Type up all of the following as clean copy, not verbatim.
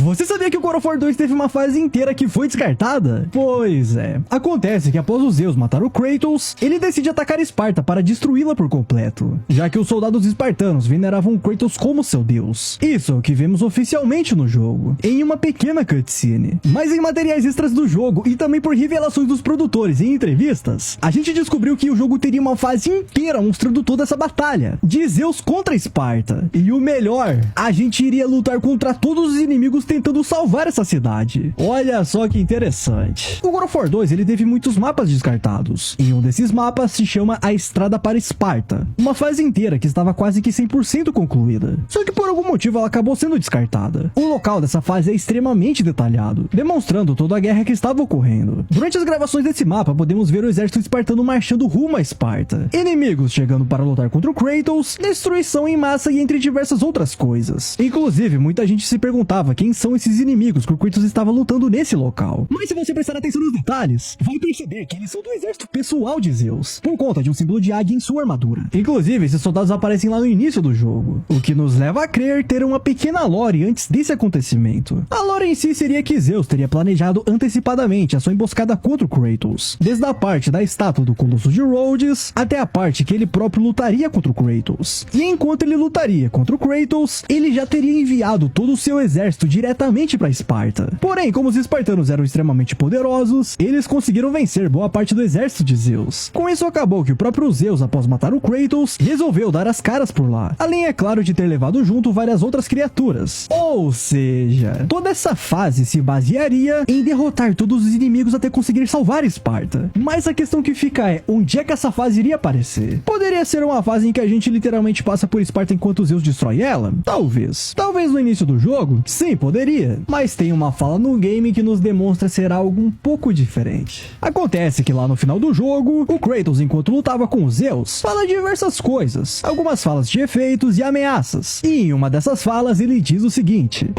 Você sabia que o God of War 2 teve uma fase inteira que foi descartada? Pois é. Acontece que após os Zeus matar o Kratos, ele decide atacar Esparta para destruí-la por completo, já que os soldados espartanos veneravam Kratos como seu deus. Isso é o que vemos oficialmente no jogo, em uma pequena cutscene. Mas em materiais extras do jogo e também por revelações dos produtores em entrevistas, a gente descobriu que o jogo teria uma fase inteira mostrando toda essa batalha de Zeus contra Esparta. E o melhor, a gente iria lutar contra todos os inimigos tentando salvar essa cidade. Olha só que interessante. O God of War 2 ele teve muitos mapas descartados, e um desses mapas se chama A Estrada para Esparta, uma fase inteira que estava quase que 100% concluída, só que por algum motivo ela acabou sendo descartada. O local dessa fase é extremamente detalhado, demonstrando toda a guerra que estava ocorrendo. Durante as gravações desse mapa podemos ver o exército espartano marchando rumo a Esparta, inimigos chegando para lutar contra o Kratos, destruição em massa e entre diversas outras coisas. Inclusive, muita gente se perguntava quem são esses inimigos que o Kratos estava lutando nesse local. Mas se você prestar atenção nos detalhes, vai perceber que eles são do exército pessoal de Zeus, por conta de um símbolo de águia em sua armadura. Inclusive, esses soldados aparecem lá no início do jogo, o que nos leva a crer ter uma pequena lore antes desse acontecimento. A lore em si seria que Zeus teria planejado antecipadamente a sua emboscada contra o Kratos, desde a parte da estátua do Colosso de Rhodes até a parte que ele próprio lutaria contra o Kratos. E enquanto ele lutaria contra o Kratos, ele já teria enviado todo o seu exército diretamente para Esparta. Porém, como os espartanos eram extremamente poderosos, eles conseguiram vencer boa parte do exército de Zeus. Com isso acabou que o próprio Zeus, após matar o Kratos, resolveu dar as caras por lá, além é claro de ter levado junto várias outras criaturas. Ou seja, toda essa fase se basearia em derrotar todos os inimigos até conseguir salvar Esparta. Mas a questão que fica é, onde é que essa fase iria aparecer? Poderia ser uma fase em que a gente literalmente passa por Esparta enquanto Zeus destrói ela? Talvez. Talvez no início do jogo? Sim, poderia. Mas tem uma fala no game que nos demonstra ser algo um pouco diferente. Acontece que lá no final do jogo, o Kratos, enquanto lutava com os Zeus, fala diversas coisas, algumas falas de efeitos e ameaças. E em uma dessas falas ele diz o seguinte: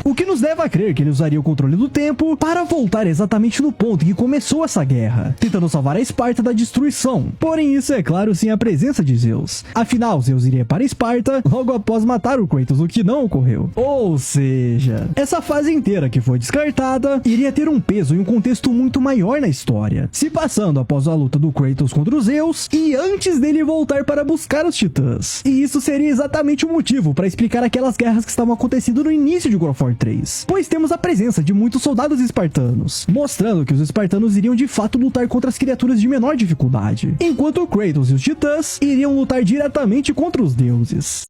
o que nos leva a crer que ele usaria o controle do tempo para voltar exatamente no ponto em que começou essa guerra, tentando salvar a Esparta da destruição. Porém, isso é claro sem a presença de Zeus. Afinal, Zeus iria para Esparta logo após matar o Kratos, o que não ocorreu. Ou seja, essa fase inteira que foi descartada iria ter um peso e um contexto muito maior na história, se passando após a luta do Kratos contra os Zeus e antes dele voltar para buscar os titãs. E isso seria exatamente o motivo para explicar aquelas guerras que estavam acontecendo no início de God of War 3, pois temos a presença de muitos soldados espartanos, mostrando que os espartanos iriam de fato lutar contra as criaturas de menor dificuldade, enquanto o Kratos e os titãs iriam lutar diretamente contra os deuses.